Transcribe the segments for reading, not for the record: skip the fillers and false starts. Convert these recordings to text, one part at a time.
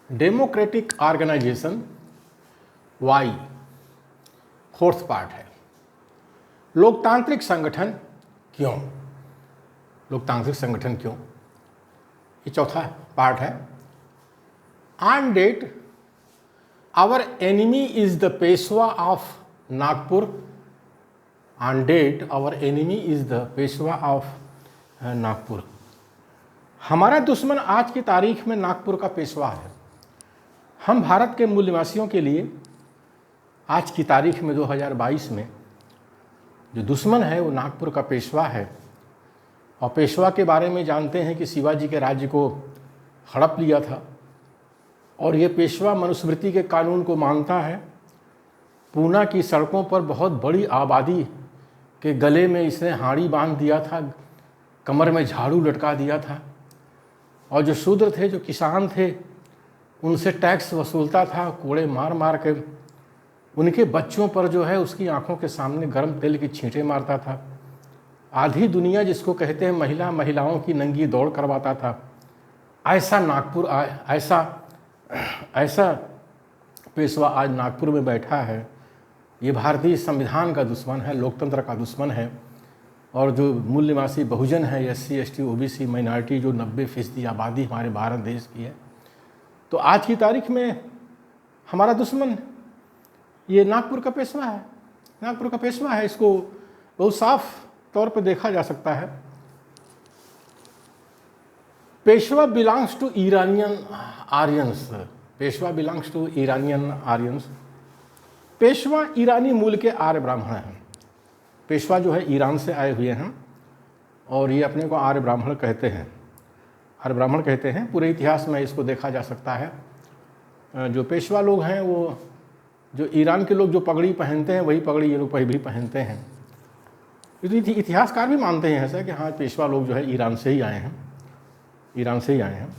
Democratic organisation Y fourth part है। लोकतांत्रिक संगठन क्यों? लोकतांत्रिक संगठन क्यों, ये चौथा पार्ट है। On date our enemy is the Peshwa of Nagpur. On date our enemy is the Peshwa of Nagpur. हमारा दुश्मन आज की तारीख में नागपुर का पेशवा है। हम भारत के मूल निवासियों के लिए आज की तारीख में 2022 में जो दुश्मन है वो नागपुर का पेशवा है। और पेशवा के बारे में जानते हैं कि शिवाजी के राज्य को हड़प लिया था और ये पेशवा मनुस्मृति के कानून को मानता है। पूना की सड़कों पर बहुत बड़ी आबादी के गले में इसने हाड़ी बांध दिया था, कमर में झाड़ू लटका दिया था और जो शूद्र थे, जो किसान थे, उनसे टैक्स वसूलता था, कोड़े मार मार के उनके बच्चों पर जो है उसकी आंखों के सामने गर्म तेल की छींटे मारता था। आधी दुनिया जिसको कहते हैं महिलाओं की नंगी दौड़ करवाता था। ऐसा नागपुर ऐसा पेशवा आज नागपुर में बैठा है। ये भारतीय संविधान का दुश्मन है, लोकतंत्र का दुश्मन है। और जो मूल निवासी बहुजन है, SC ST OBC माइनॉरिटी, जो 90% आबादी हमारे भारत देश की है, तो आज की तारीख में हमारा दुश्मन ये नागपुर का पेशवा है। नागपुर का पेशवा है। इसको बहुत साफ तौर पर देखा जा सकता है। Peshwa belongs to Iranian Aryans. Peshwa belongs to Iranian Aryans. Peshwa ईरानी मूल के आर्य ब्राह्मण हैं। पेशवा जो है ईरान से आए हुए हैं और ये अपने को आर्य ब्राह्मण कहते हैं। आर्य ब्राह्मण कहते हैं। पूरे इतिहास में इसको देखा जा सकता है। जो पेशवा लोग हैं वो जो ईरान के लोग जो पगड़ी पहनते हैं वही पगड़ी ये लोग भी पहनते हैं। इतिहासकार भी मानते हैं ऐसा कि हाँ, पेशवा लोग जो है ईरान से ही आए हैं, ईरान से ही आए हैं।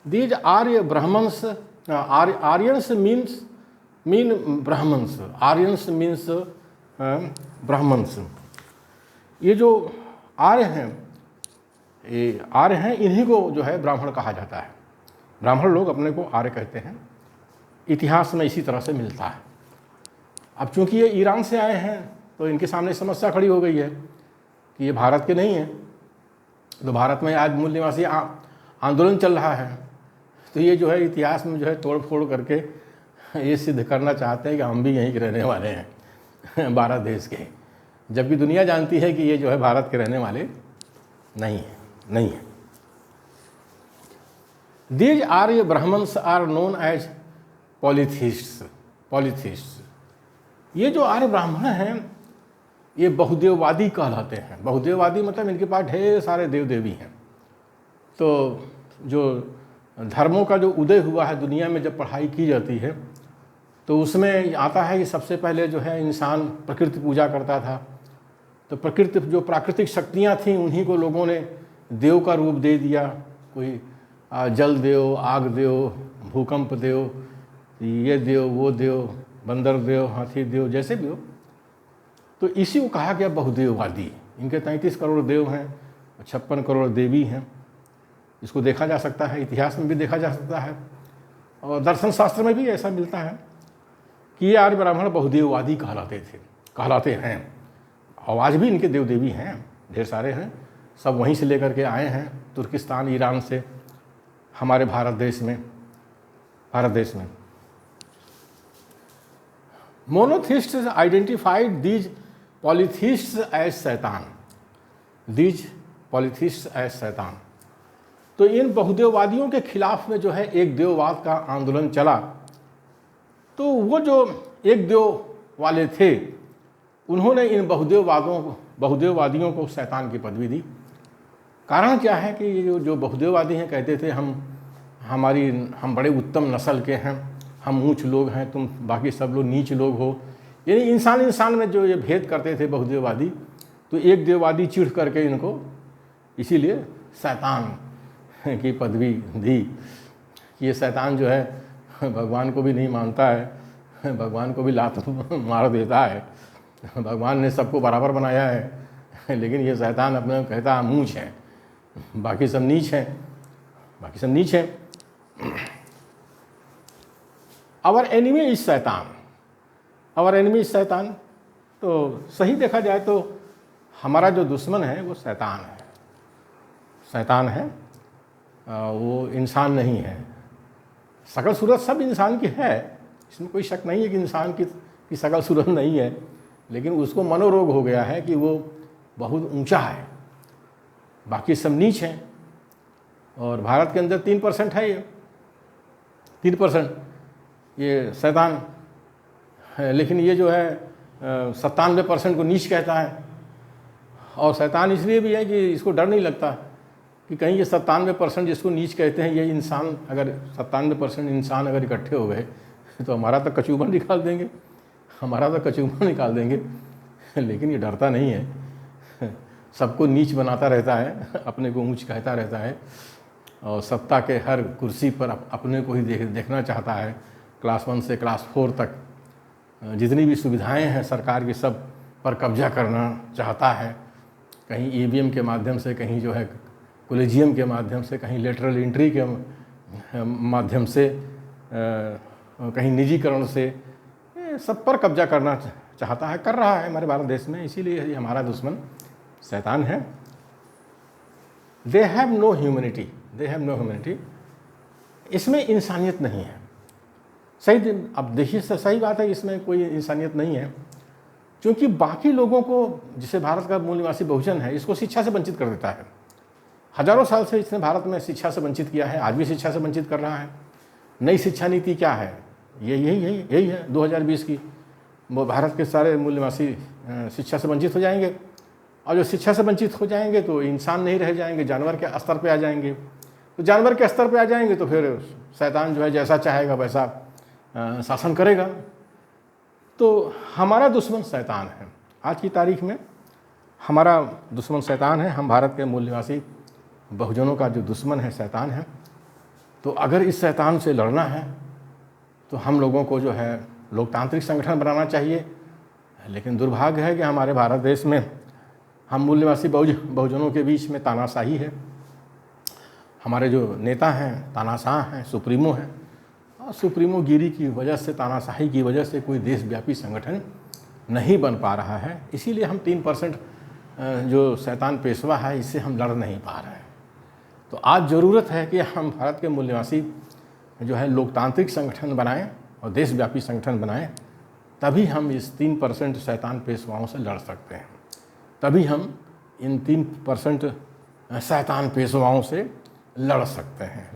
These Arya Brahmins, Aryans mean Brahmins. Aryans means Brahmins. ये जो आर्य हैं, ये आर्य हैं, इन्हीं को जो है ब्राह्मण कहा जाता है। ब्राह्मण लोग अपने को आर्य कहते हैं। इतिहास में इसी तरह से मिलता है। अब चूंकि ये ईरान से आए हैं तो इनके सामने समस्या खड़ी हो गई है कि ये भारत के नहीं हैं। तो भारत में आज मूल निवासी आंदोलन चल रहा है, तो ये जो है इतिहास में जो है तोड़ फोड़ करके ये सिद्ध करना चाहते हैं कि हम भी यहीं के रहने वाले हैं, भारत देश के, जबकि दुनिया जानती है कि ये जो है भारत के रहने वाले नहीं है। These Arya Brahmins are known as polytheists. ये जो आर्य ब्राह्मण हैं ये बहुदेववादी कहलाते हैं। बहुदेववादी मतलब इनके पास ढेर सारे देव देवी हैं। तो जो धर्मों का जो उदय हुआ है दुनिया में, जब पढ़ाई की जाती है तो उसमें आता है कि सबसे पहले जो है इंसान प्रकृति पूजा करता था। तो प्रकृति जो प्राकृतिक शक्तियाँ थीं उन्हीं को लोगों ने देव का रूप दे दिया। कोई जल देव, आग देव, भूकंप देव, ये देव, वो देव, बंदर देव, हाथी देव, जैसे भी हो। तो इसी को कहा गया बहुदेववादी। इनके 33 करोड़ देव हैं, 56 करोड़ देवी हैं। इसको देखा जा सकता है, इतिहास में भी देखा जा सकता है और दर्शन शास्त्र में भी ऐसा मिलता है कि ये आर्य ब्राह्मण बहुदेववादी कहलाते हैं। और आज भी इनके देव देवी हैं, ढेर सारे हैं। सब वहीं से लेकर के आए हैं, तुर्किस्तान, ईरान से हमारे भारत देश में। मोनोथिस्ट्स आइडेंटिफाइड दीज पॉलीथिस्ट्स एज शैतान। तो इन बहुदेववादियों के खिलाफ में जो है एक देववाद का आंदोलन चला। तो वो जो एक देव वाले थे उन्होंने इन बहुदेववादियों को शैतान की पदवी दी। कारण क्या है कि ये जो बहुदेववादी हैं कहते थे हम बड़े उत्तम नस्ल के हैं, हम ऊंच लोग हैं, तुम बाकी सब लोग नीच लोग हो। यानी इंसान में जो ये भेद करते थे बहुदेववादी, तो एक देववादी चिढ़ करके इनको इसीलिए शैतान की पदवी दी। ये शैतान जो है भगवान को भी नहीं मानता है, भगवान को भी लात मार देता है। भगवान ने सबको बराबर बनाया है, लेकिन ये शैतान अपने कहता हम ऊँच हैं, बाकी सब नीच हैं। बाकी सब नीच हैं। आवर एनिमी इज शैतान, आवर एनिमी इज शैतान। तो सही देखा जाए तो हमारा जो दुश्मन है वो शैतान है, शैतान है, वो इंसान नहीं है। शकल सूरत सब इंसान की है, इसमें कोई शक नहीं है कि इंसान की शकल सूरत नहीं है, लेकिन उसको मनोरोग हो गया है कि वो बहुत ऊंचा है, बाकी सब नीच हैं। और भारत के अंदर 3% है, ये 3% ये शैतान है, लेकिन ये जो है 97% को नीच कहता है। और शैतान इसलिए भी है कि इसको डर नहीं लगता कि कहीं ये 97% जिसको नीच कहते हैं, ये इंसान अगर 97% इंसान अगर इकट्ठे हो गए तो हमारा तो कचूबा निकाल देंगे, हमारा तो कचूबा निकाल देंगे। लेकिन ये डरता नहीं है, सबको नीच बनाता रहता है, अपने को ऊंच कहता रहता है, और सत्ता के हर कुर्सी पर अपने को ही देखना चाहता है। क्लास 1 से क्लास 4 तक जितनी भी सुविधाएं हैं सरकार की, सब पर कब्जा करना चाहता है। कहीं ईवीएम के माध्यम से, कहीं जो है कोलेजियम के माध्यम से, कहीं लेटरल एंट्री के माध्यम से, कहीं निजीकरण से, सब पर कब्जा करना चाहता है, कर रहा है हमारे भारत देश में। इसीलिए ये हमारा दुश्मन शैतान है। They have no humanity, they have no humanity, इसमें इंसानियत नहीं है। सही, अब देखिए सही बात है, इसमें कोई इंसानियत नहीं है, क्योंकि बाकी लोगों को, जिसे भारत का मूल निवासी बहुजन है, इसको शिक्षा से वंचित कर देता है। हजारों साल से इसने भारत में शिक्षा से वंचित किया है, आज भी शिक्षा से वंचित कर रहा है। नई शिक्षा नीति क्या है? यही है 2020 की। वो भारत के सारे मूल निवासी शिक्षा से वंचित हो जाएंगे, और जो शिक्षा से वंचित हो जाएंगे तो इंसान नहीं रह जाएंगे, जानवर के स्तर पे आ जाएंगे। तो जानवर के स्तर पे आ जाएंगे तो फिर शैतान जो है जैसा चाहेगा वैसा शासन करेगा। तो हमारा दुश्मन शैतान है, आज की तारीख में हमारा दुश्मन शैतान है। हम भारत के मूल निवासी बहुजनों का जो दुश्मन है शैतान है। तो अगर इस शैतान से लड़ना है तो हम लोगों को जो है लोकतांत्रिक संगठन बनाना चाहिए। लेकिन दुर्भाग्य है कि हमारे भारत देश में हम मूल निवासी बहुजनों के बीच में तानाशाही है। हमारे जो नेता हैं तानाशाह हैं, सुप्रीमो हैं, और सुप्रीमो गिरी की वजह से, तानाशाही की वजह से कोई देशव्यापी संगठन नहीं बन पा रहा है। इसीलिए हम 3% जो शैतान पेशवा है, इससे हम लड़ नहीं पा रहे हैं। तो आज ज़रूरत है कि हम भारत के मूल निवासी जो है लोकतांत्रिक संगठन बनाएं और देशव्यापी संगठन बनाएं, तभी हम इस 3% शैतान पेशवाओं से लड़ सकते हैं। तभी हम इन 3% शैतान पेशवाओं से लड़ सकते हैं।